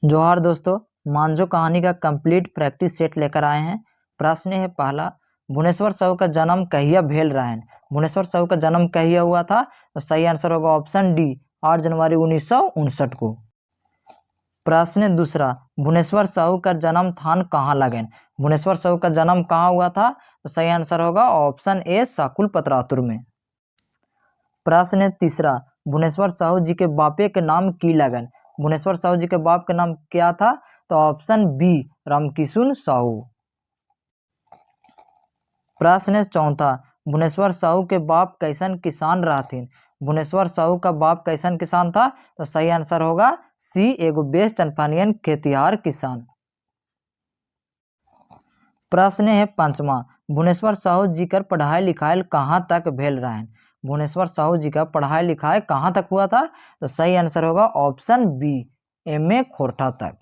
जोहार दोस्तों, मांझो कहानी का कंप्लीट प्रैक्टिस सेट लेकर आए हैं। प्रश्न है पहला, भुवनेश्वर साहू का जन्म कहिया भेल रहन। भुवनेश्वर साहू का जन्म कहिया हुआ था? तो सही आंसर होगा ऑप्शन डी, 8 जनवरी 1959 को। प्रश्न दूसरा, भुवनेश्वर साहू का जन्म स्थान कहाँ लगन। भुवनेश्वर साहू का जन्म कहाँ हुआ था? तो सही आंसर होगा ऑप्शन ए, साकुल पतरातुर में। प्रश्न तीसरा, भुवनेश्वर साहू जी के बापे के नाम की लगन। भुवनेश्वर साहू जी के बाप का नाम क्या था? तो ऑप्शन बी, रामकिशुन साहू। प्रश्न चौथा, भुवनेश्वर साहू के बाप कैसन किसान रहथिन। भुवनेश्वर साहू का बाप कैसन किसान था? तो सही आंसर होगा सी, एगो बेस्ट चनपानियन खेतिहार किसान। प्रश्न है पांचवा, भुवनेश्वर साहू जी कर पढ़ाई लिखाई कहाँ तक भेल रहन। भुवनेश्वर साहू जी का पढ़ाई लिखाई कहाँ तक हुआ था? तो सही आंसर होगा ऑप्शन बी, एमए खोरठा तक।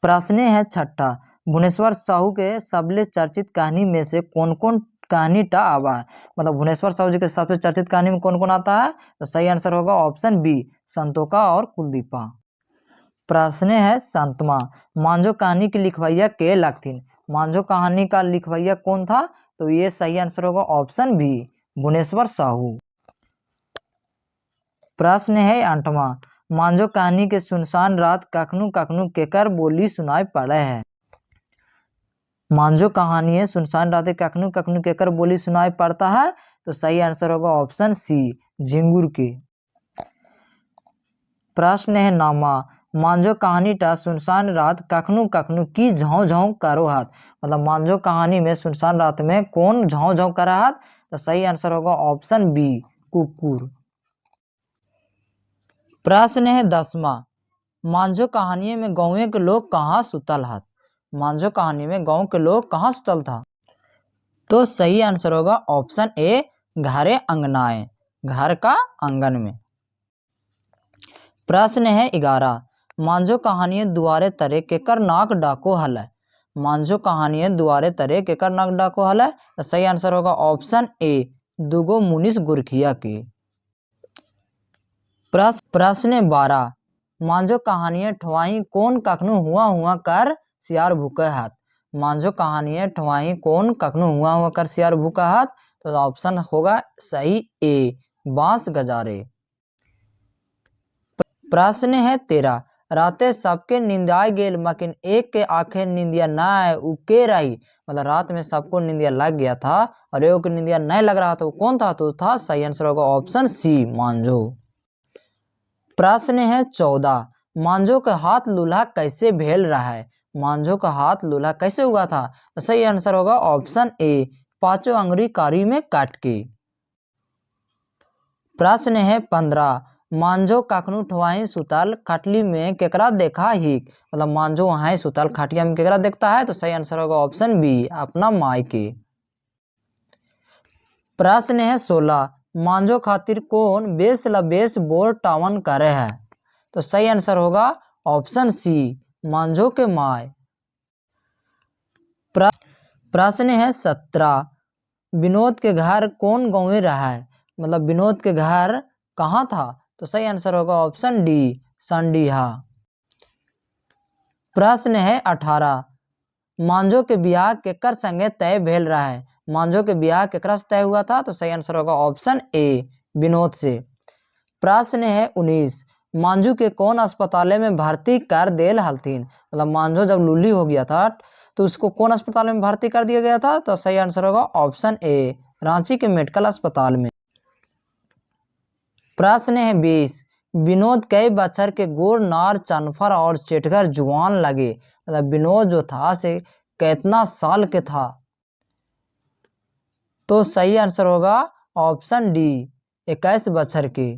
प्रश्न है छठा, भुवनेश्वर साहू के सबले चर्चित कहानी में से कौन कौन कहानी टा आवा है। मतलब भुवनेश्वर साहू जी के सबसे चर्चित कहानी में कौन कौन आता है? तो सही आंसर होगा ऑप्शन बी, संतोका और कुलदीपा। प्रश्न है सातवां, मांझो कहानी की लिखवैया के लगथिन। मांझो कहानी का लिखवैया कौन था? तो ये सही आंसर होगा ऑप्शन बी, भुवनेश्वर साहू। प्रश्न है आठवां, मांझो कहानी के सुनसान रात कखनू कखनू केकर बोली सुनाई पड़े है। मांझो कहानी है सुनसान रात कखनू कखनू केकर बोली सुनाई पड़ता है? तो सही आंसर होगा ऑप्शन सी, झिंगुर के। प्रश्न है नामा, मांझो कहानी टा सुनसान रात कखनू कखनू की झाँव झाँव करो हाथ। मतलब मांझो कहानी में सुनसान रात में कौन झाँव झाँव करा हाथ? तो सही आंसर होगा ऑप्शन बी, कुकुर। प्रश्न है 10वां, मांझो कहानी में गाँव के लोग कहाँ सुतल हाथ। मांझो कहानी में गाँव के लोग कहाँ सुतल था? तो सही आंसर होगा ऑप्शन ए, घरे अंगनाए, घर का आंगन में। प्रश्न है 11, मांझो कहानी दुआरे तरे केकर नाक डाको हल है। मांझो कहानी दुआरे तरे केकर नाक डाको हल है? तो सही आंसर होगा ऑप्शन ए, दुगो मुनिस गुरखिया के। प्रश्न 12, मांझो कहानी ठवाही कौन कखनू हुआ हुआ कर सियार भूखे हाथ। मांझो कहानी ठवाही कौन कखनू हुआ हुआ कर सियार भूखा हाथ? तो ऑप्शन होगा सही ए, बांस गजारे। प्रश्न है 13, राते सबके निंदाए गेल मकिन एक के आंखें निंदिया ना आए उ के रही। मतलब रात में सबको निंदिया लग गया था और एक को निंदिया नहीं लग रहा था, वो कौन था? तो था सही आंसर होगा ऑप्शन सी, मांझो। प्रश्न है 14, मांझो का हाथ लूल्हा कैसे भेल रहा है। मांझो का हाथ लूल्हा कैसे हुआ था? तो सही आंसर होगा ऑप्शन ए, पांचों अंगुरी कारी में काट के। प्रश्न है 15, मांझो कखनू ठवाही सुतल खटली में केकरा देखा ही। मतलब मांझो वहां सुतल खटिया में केकरा देखता है? तो सही आंसर होगा ऑप्शन बी, अपना माई के। प्रश्न है 16, मांझो खातिर कौन बेस ला बेस बोर टावन करे है। तो सही आंसर होगा ऑप्शन सी, मांझो के माय। प्रश्न है 17, विनोद के घर कौन गाँव में रहा है। मतलब विनोद के घर कहाँ था? तो सही आंसर होगा ऑप्शन डी, संडीहा। प्रश्न है 18, मांझो के ब्याह केकर संगे तय भेल रहा है। मांझो के ब्याह केकरा से तय हुआ था? तो सही आंसर होगा ऑप्शन ए, विनोद से। प्रश्न है 19, मांझू के कौन अस्पताल में भर्ती कर देल हलथिन। मतलब मांझो जब लूली हो गया था तो उसको कौन अस्पताल में भर्ती कर दिया गया था? तो सही आंसर होगा ऑप्शन ए, रांची के मेडिकल अस्पताल में। प्रश्न है 20, विनोद कई बच्चर के गोर नार चनफर और चेटगर जुआन लगे। मतलब विनोद जो था से कितना साल के था? तो सही आंसर होगा ऑप्शन डी, 21 बच्चर के।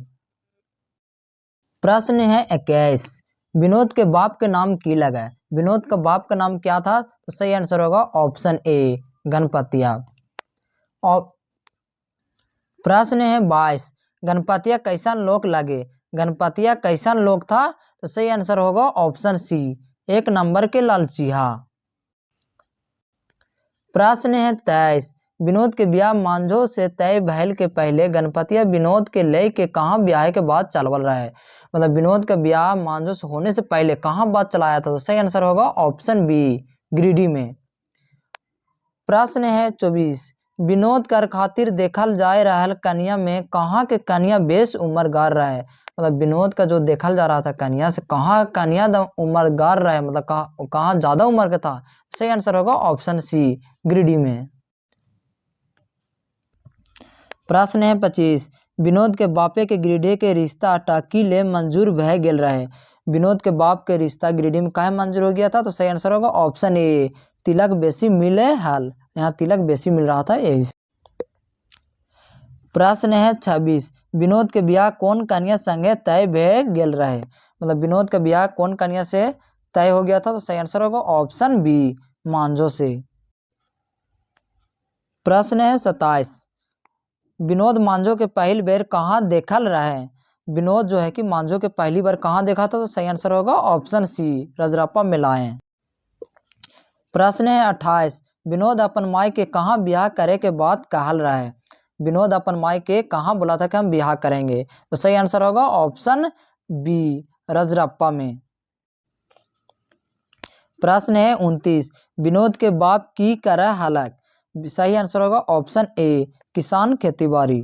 प्रश्न है 21, विनोद के बाप के नाम की लगा। विनोद का बाप का नाम क्या था? तो सही आंसर होगा ऑप्शन ए, गणपतिया। और प्रश्न है 22, गणपतिया कैसन लोग लगे। गणपतिया कैसन लोग था? तो सही आंसर होगा ऑप्शन सी, 1 नंबर के लालचीहा। प्रश्न है 23, विनोद के ब्याह मांझो से तय भइल के पहले गणपतिया विनोद के ले के कहाँ ब्याह के बाद चलवल रहे। मतलब विनोद का ब्याह मांझो से होने से पहले कहाँ बात चलाया था, तो सही आंसर होगा ऑप्शन बी गिरिडीह में। प्रश्न है 24, विनोद कर खातिर देखल जाए रहल कन्या में कहाँ के कन्या बेस उम्रगार रहे। मतलब विनोद का जो देखल जा रहा था कन्या से कहाँ कन्या उम्रगार रहे, मतलब कहाँ ज्यादा उम्र का था। सही आंसर होगा ऑप्शन सी गिरिडीह में। प्रश्न है 25, विनोद के बापे के गिरिडीह के रिश्ता टाकी ले मंजूर भय गेल रहे। विनोद के बाप के रिश्ता गिरिडीह में काहे मंजूर हो गया था, तो सही आंसर होगा ऑप्शन ए तिलक बेसी मिले हाल, यहाँ तिलक बेसी मिल रहा था यही से। प्रश्न है 26, विनोद के ब्याह कौन कन्या संगे तय भय गेल रहे। मतलब विनोद का ब्याह कौन कन्या से तय हो गया था, तो सही आंसर होगा ऑप्शन बी मांझो से। प्रश्न है 27, विनोद मांझो के पहली बेर कहाँ देखल रहे। विनोद जो है कि मांझो के पहली बार कहाँ देखा था, तो सही आंसर होगा ऑप्शन सी रजरप्पा मिलाएं। प्रश्न है 28, विनोद अपन माई के कहाँ ब्याह करे के बाद कहल रहे। विनोद अपन माई के कहाँ बोला था कि हम ब्याह करेंगे, तो सही आंसर होगा ऑप्शन बी रजरप्पा में। प्रश्न है 29, विनोद के बाप की करे हालक। सही आंसर होगा ऑप्शन ए किसान खेतीबाड़ी।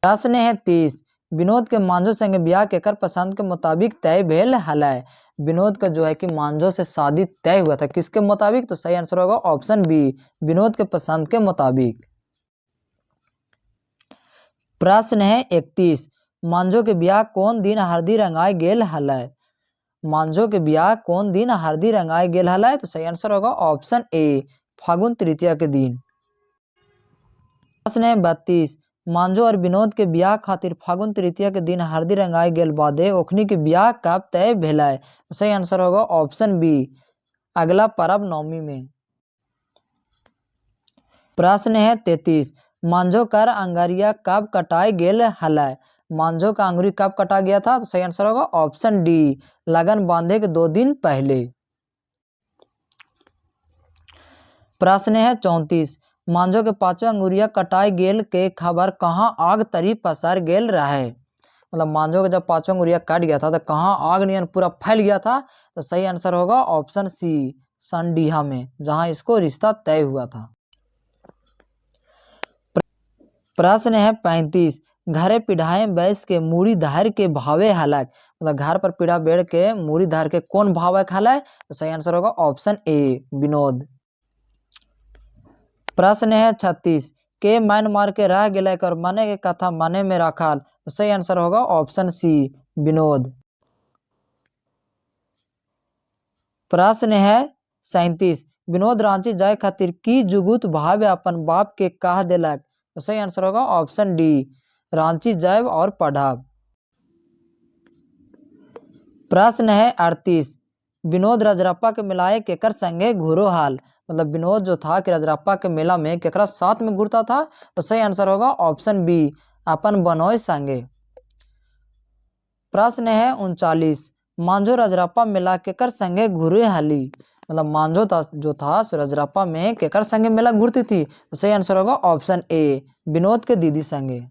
प्रश्न है 30, विनोद के मांझो संगे ब्याह केकर पसंद के मुताबिक तय भेल हलय। विनोद का जो है कि मांझो से शादी तय हुआ था किसके मुताबिक, तो सही आंसर होगा ऑप्शन बी विनोद के पसंद के मुताबिक। प्रश्न है 31, मांझो के ब्याह कौन दिन हल्दी रंगाए गेल हलय। मांझो के ब्याह कौन दिन हल्दी रंगाए गेल हलय, तो सही आंसर होगा ऑप्शन ए फागुन तृतीया के दिन। प्रश्न है 32, मांझो और विनोद के ब्याह खातिर फागुन तृतीया के दिन हल्दी रंगाए गेल बादे ओखनी के ब्याह कब तय भेलय। सही आंसर होगा ऑप्शन बी अगला पर्व नवमी में। प्रश्न है 33, मांझो कर अंगरिया कब कटाए गेल हलय। मांझो का अंगुरी कब कटा गया था, तो सही आंसर होगा ऑप्शन डी लगन बांधे के 2 दिन पहले। प्रश्न है 34, मांझो के 5वां अंगुरिया कटाई गेल के खबर कहाँ आग तरी पसर गेल रहे। मतलब मांझो का जब 5वां अंगुरिया कट गया था तो कहाँ आग नियन पूरा फैल गया था, तो सही आंसर होगा ऑप्शन सी संडीहा में जहां इसको रिश्ता तय हुआ था। प्रश्न है 35, घरे पिढ़ाए बैस के मूड़ी धार के भावे हलक। मतलब घर पर पीढ़ा बैठ के मूड़ी धार के कौन भावक हलय, तो सही आंसर होगा ऑप्शन ए विनोद। प्रश्न है 36, के मैन मार के रह गेल और मने के कथा मने में रखल, तो सही आंसर होगा ऑप्शन सी विनोद। प्रश्न है 37, विनोद रांची जाए खातिर की जुगुत भावे अपन बाप के कह दिलक, तो सही आंसर होगा ऑप्शन डी रांची जाए और पढ़ब। प्रश्न है 38, विनोद रजरप्पा के मिलाए केकर संगे घूरो हाल। मतलब विनोद जो था कि रजरप्पा के मेला में केकरा साथ में घूरता था, तो सही आंसर होगा ऑप्शन बी अपन बनोय संगे। प्रश्न है 39, मांझो रजरप्पा मेला केकर संगे घूरे हाली। मतलब मांझो जो था रजरप्पा में केकर संगे मेला घूरती थी, तो सही आंसर होगा ऑप्शन ए विनोद के दीदी संगे।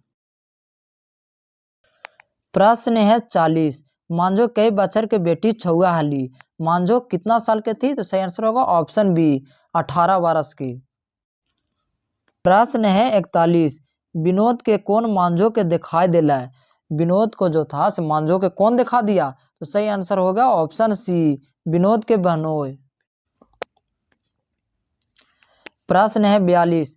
प्रश्न है 40, मांझो कई बच्चर के बेटी छुआ हाली। मांझो कितना साल के थी, तो सही आंसर होगा ऑप्शन बी 18 वर्ष की। प्रश्न है 41, विनोद के कौन मांझो के दिखाई दिला है। विनोद को जो था मांझो के कौन दिखा दिया, तो सही आंसर होगा ऑप्शन सी विनोद के बहनोई। प्रश्न है 42,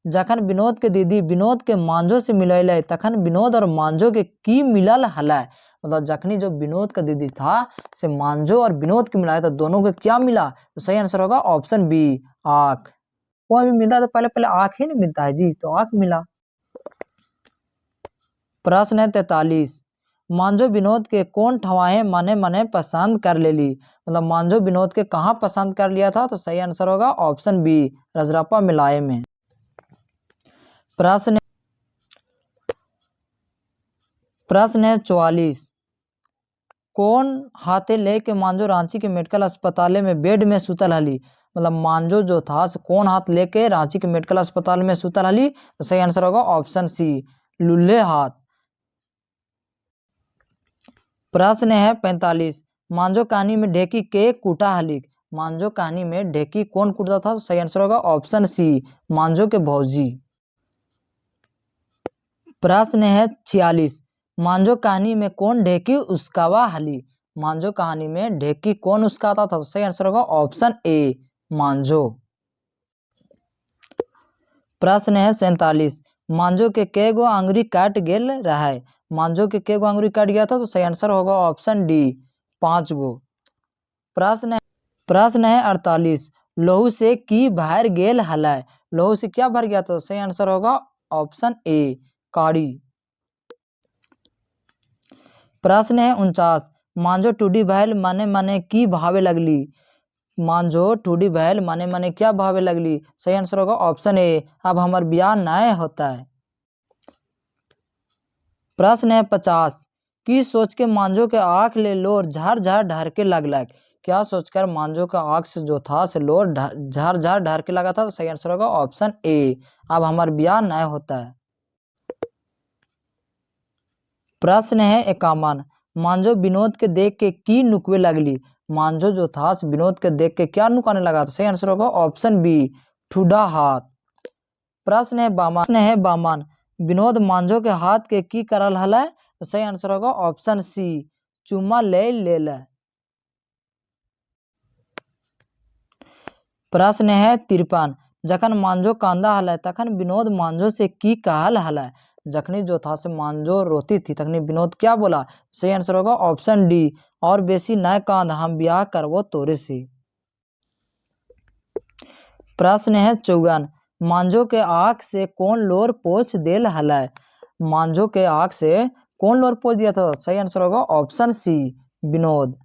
जखन विनोद के दीदी विनोद के मांझो से मिलैले तखन विनोद और मांझो के की मिलल हलय। मतलब जखनी जो विनोद का दीदी था से मांझो और विनोद के मिलाया था, दोनों को क्या मिला, तो सही आंसर होगा ऑप्शन बी आँख। कोई भी मिलता तो पहले पहले आँख ही नहीं मिलता है जी, तो आँख मिला। प्रश्न है 43, मांझो विनोद के कौन ठवाहे मने मने पसंद कर लेली। मतलब मांझो विनोद के कहाँ पसंद कर लिया था, तो सही आंसर होगा ऑप्शन बी रजरप्पा मिलाए में। प्रश्न है 44, कौन हाथे लेके मांझो रांची के मेडिकल अस्पताल में बेड में सुतल हली। मतलब मांझो जो था कौन हाथ लेके रांची के मेडिकल अस्पताल में सुतल हली, तो सही आंसर होगा ऑप्शन सी लुल्ले हाथ। प्रश्न है 45। मांझो कहानी में ढेकी के कूटा हलिक। मांझो कहानी में ढेकी कौन कूटता था? तो सही आंसर होगा ऑप्शन सी, मांझो के भौजी। प्रश्न है 46। मांझो कहानी में कौन ढेकी उसकावा हली। मांझो कहानी में ढेकी कौन उसकाता था? तो सही आंसर होगा ऑप्शन ए, मांझो। प्रश्न है 47। मांझो के गो आंगुरी काट गेल रहा। मांझो के गो आंगुरी काट गया था? तो सही आंसर होगा ऑप्शन डी, 5 गो। प्रश्न है 48। लहू से की बाहर गेल हलाय। लहू से क्या भर गया? तो सही आंसर होगा ऑप्शन ए, काड़ी। प्रश्न है 49। मांझो टूडी भैल माने माने की भावे लगली। मांझो टूडी भैल माने माने क्या भावे लगली? सही आंसर होगा ऑप्शन ए, अब हमार ब्याह नए होता है। प्रश्न है 50। की सोच के मांझो के आंख ले लोर झार झार ढार के लगलक। क्या सोचकर मांझो का आंख से जो था से लोर झार झार ढार के लगा था? तो सही आंसर होगा ऑप्शन ए, अब हमार ब्याह नए होता है। प्रश्न है 51। मांझो विनोद के देख के की नुकवे लगली। मांझो जो था विनोद के देख के क्या नुकाने लगा? तो सही आंसर होगा ऑप्शन बी, ठुडा हाथ। प्रश्न है बामन। विनोद मांझो के हाथ के की करल हला? तो सही आंसर होगा ऑप्शन सी, चुम्मा ले ले। प्रश्न है 53। जखन मांझो कांदा हला तखन विनोद मांझो से की कहल हला। जखनी जो था से मांझो रोती थी तखनी विनोद क्या बोला? सही आंसर होगा ऑप्शन डी, और बेसी न कांद हम ब्याह करवो तोरे से। प्रश्न है 54। मांझो के आंख से कौन लोर पोछ देल हला? मांझो के आंख से कौन लोर पोछ दिया था? सही आंसर होगा ऑप्शन सी, विनोद।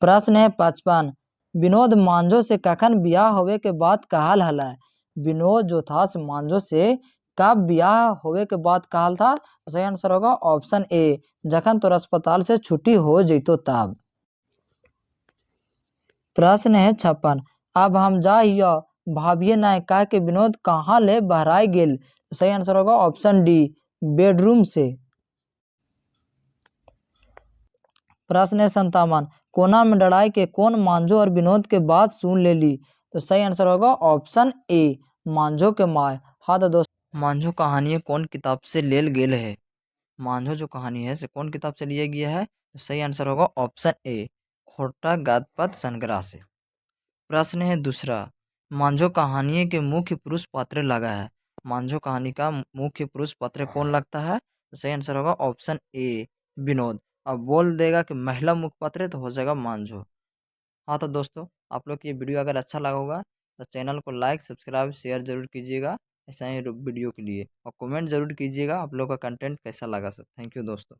प्रश्न है 55। विनोद मांझो से कखन ब्याह होवे के बाद कहल हला? विनोद जो था से मांझो से कब ब्याह होवे के बाद कहल था? सही आंसर होगा ऑप्शन ए, जखन तोर अस्पताल से छुट्टी हो जइतो तब। प्रश्न है 56। अब हम जा हिया भाभिये नाय कह के विनोद कहाँ ले बहराए गेल? सही आंसर होगा ऑप्शन डी, बेडरूम से। प्रश्न है 57। कोना में डराई के कौन मांझो और विनोद के बात सुन ले ली? तो सही आंसर होगा ऑप्शन ए, मांझो के माय। हाँ तो दोस्त, मांझो कहानी कौन किताब से लेल गेल है? मांझो जो कहानी है से कौन किताब से लिया गया है? तो सही आंसर होगा ऑप्शन ए, खोटा गादपद संग्रह से। प्रश्न है दूसरा। मांझो कहानी के मुख्य पुरुष पात्र लगा है। मांझो कहानी का मुख्य पुरुष पात्र कौन लगता है? तो सही आंसर होगा ऑप्शन ए, विनोद। अब बोल देगा कि महिला मुख्य पात्र तो हो जाएगा मांझो। हाँ तो दोस्तों, आप लोग की ये वीडियो अगर अच्छा लगा होगा तो चैनल को लाइक सब्सक्राइब शेयर जरूर कीजिएगा ऐसा ही वीडियो के लिए, और कमेंट जरूर कीजिएगा आप लोग का कंटेंट कैसा लगा सर। थैंक यू दोस्तों।